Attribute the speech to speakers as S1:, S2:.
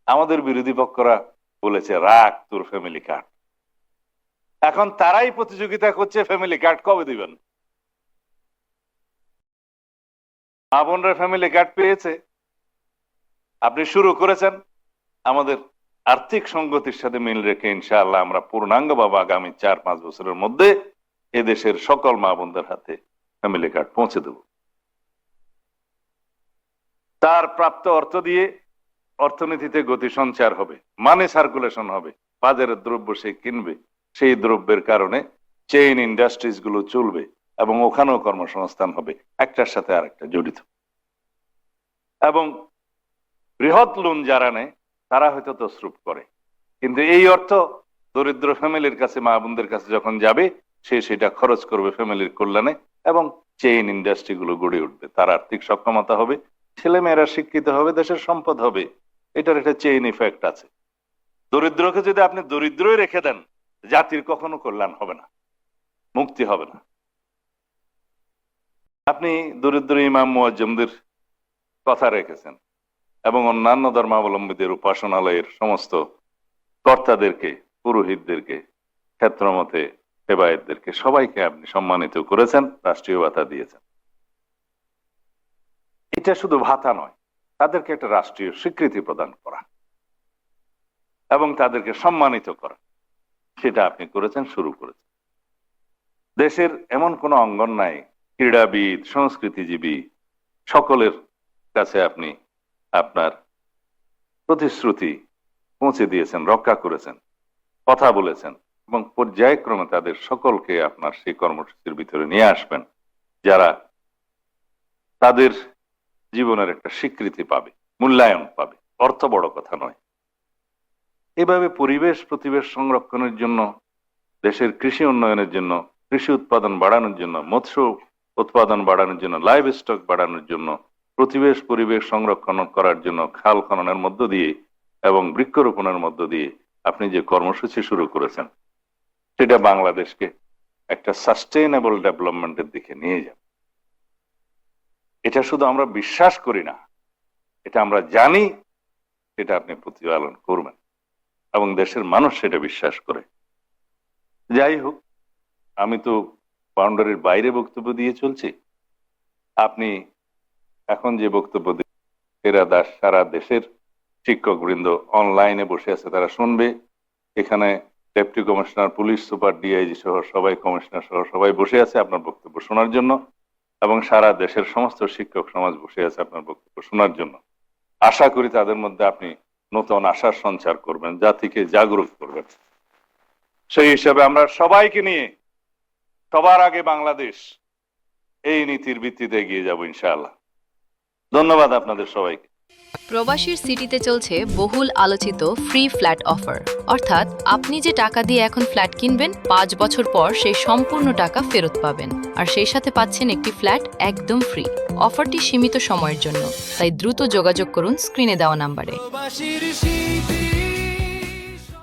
S1: আমাদের বিরোধী পক্ষরা বলেছে রাখ তোর ফ্যামিলি কার্ড। এখন তারাই প্রতিযোগিতা করছে ফ্যামিলি কার্ড কবে দিবেন। মা বোনরা ফ্যামিলি কার্ড পেয়েছে, আপনি শুরু করেছেন। আমাদের আর্থিক সংগতির সাথে মিল রেখে ইনশাআল্লাহ আমরা পূর্ণাঙ্গভাবে আগামী 4-5 বছরের মধ্যে এদেশের সকল মা বোনদের হাতে ফ্যামিলি কার্ড পৌঁছে দেব। তার প্রাপ্ত অর্থ দিয়ে অর্থনীতিতে গতি সঞ্চার হবে, মানি সার্কুলেশন হবে, বাজারের দ্রব্য সে কিনবে, সেই দ্রব্যের কারণে চেইন ইন্ডাস্ট্রিজ গুলো চলবে এবং ওখানেও কর্মসংস্থান হবে, একটার সাথে আরেকটা জড়িত। এবং বৃহৎ লোন যারা নেয় তারা হয়তো তসরুপ করে, কিন্তু এই অর্থ দরিদ্র ফ্যামিলির কাছে, মা বোনদের কাছে যখন যাবে, সে সেটা খরচ করবে ফ্যামিলির কল্যাণে এবং চেইন ইন্ডাস্ট্রি গুলো গড়ে উঠবে, তার আর্থিক সক্ষমতা হবে, ছেলে মেয়েরা শিক্ষিত হবে, দেশের সম্পদ হবে। এটার একটা চেইন ইফেক্ট আছে। দরিদ্রকে যদি আপনি দরিদ্রই রেখে দেন, জাতির কখনো কল্যাণ হবে না, মুক্তি হবে না। আপনি দরিদ্র ইমাম মুয়াজ্জমদের কথা রেখেছেন এবং অন্যান্য ধর্মাবলম্বীদের উপাসনালয়ের সমস্ত কর্তাদেরকে, পুরোহিতদেরকে, ক্ষেত্রমতে সেবায়েতদেরকে সবাইকে আপনি সম্মানিত করেছেন, রাষ্ট্রীয় ভাতা দিয়েছেন। এটা শুধু ভাতা নয়, তাদেরকে একটা রাষ্ট্রীয় স্বীকৃতি প্রদান করা এবং তাদেরকে সম্মানিত করা, সেটা আপনি করেছেন, শুরু করেছেন। দেশের এমন কোনো অঙ্গন নাই, ক্রীড়াবিদ, সংস্কৃতিজীবী সকলের কাছে আপনি আপনার প্রতিশ্রুতি পৌঁছে দিয়েছেন, রক্ষা করেছেন, কথা বলেছেন এবং পর্যায়ক্রমে তাদের সকলকে আপনার সেই কর্মসূচির ভিতরে নিয়ে আসবেন, যারা তাদের জীবনের একটা স্বীকৃতি পাবে, মূল্যায়ন পাবে। অর্থ বড় কথা নয়। এভাবে পরিবেশ প্রতিবেশ সংরক্ষণের জন্য, দেশের কৃষি উন্নয়নের জন্য, কৃষি উৎপাদন বাড়ানোর জন্য, মৎস্য উৎপাদন বাড়ানোর জন্য, লাইভ স্টক বাড়ানোর জন্য, প্রতিবেশ পরিবেশ সংরক্ষণ করার জন্য খাল খননের মধ্য দিয়ে এবং বৃক্ষরোপণের মধ্য দিয়ে আপনি যে কর্মসূচি শুরু করেছেন, সেটা বাংলাদেশকে একটা সাস্টেইনেবল ডেভেলপমেন্টের দিকে নিয়ে যাবে। এটা শুধু আমরা বিশ্বাস করি না, এটা আমরা জানি, সেটা আপনি প্রতিপালন করবেন এবং দেশের মানুষ সেটা বিশ্বাস করে। যাই হোক, আমি তো বাউন্ডারির বাইরে বক্তব্য দিয়ে চলছি। আপনি এখন যে বক্তব্য এরা সারা দেশের শিক্ষক বৃন্দ অনলাইনে বসে আছে, তারা শুনবে। এখানে deputy commissioner, police super, DIG সহ সবাই, কমিশনার সহ সবাই বসে আছে আপনার বক্তব্য শোনার জন্য এবং সারা দেশের সমস্ত শিক্ষক সমাজ বসে আছে আপনার বক্তব্য শোনার জন্য। আশা করি তাদের মধ্যে আপনি নতুন আশার সঞ্চার করবেন, জাতিকে জাগরুক করবেন। সেই হিসাবে আমরা সবাইকে নিয়ে সবার আগে বাংলাদেশ, এই নীতির ভিত্তিতে এগিয়ে যাব ইনশাআল্লাহ। ধন্যবাদ আপনাদের সবাইকে।
S2: প্রবাসীর সিটিতে চলছে বহুল আলোচিত ফ্রি ফ্ল্যাট অফার, অর্থাৎ আপনি যে টাকা দিয়ে এখন ফ্ল্যাট কিনবেন, 5 বছর পর সেই সম্পূর্ণ টাকা ফেরত পাবেন, আর সেই সাথে পাচ্ছেন একটি ফ্ল্যাট একদম ফ্রি। অফারটি সীমিত সময়ের জন্য, তাই দ্রুত যোগাযোগ করুন স্ক্রিনে দেওয়া নাম্বারে।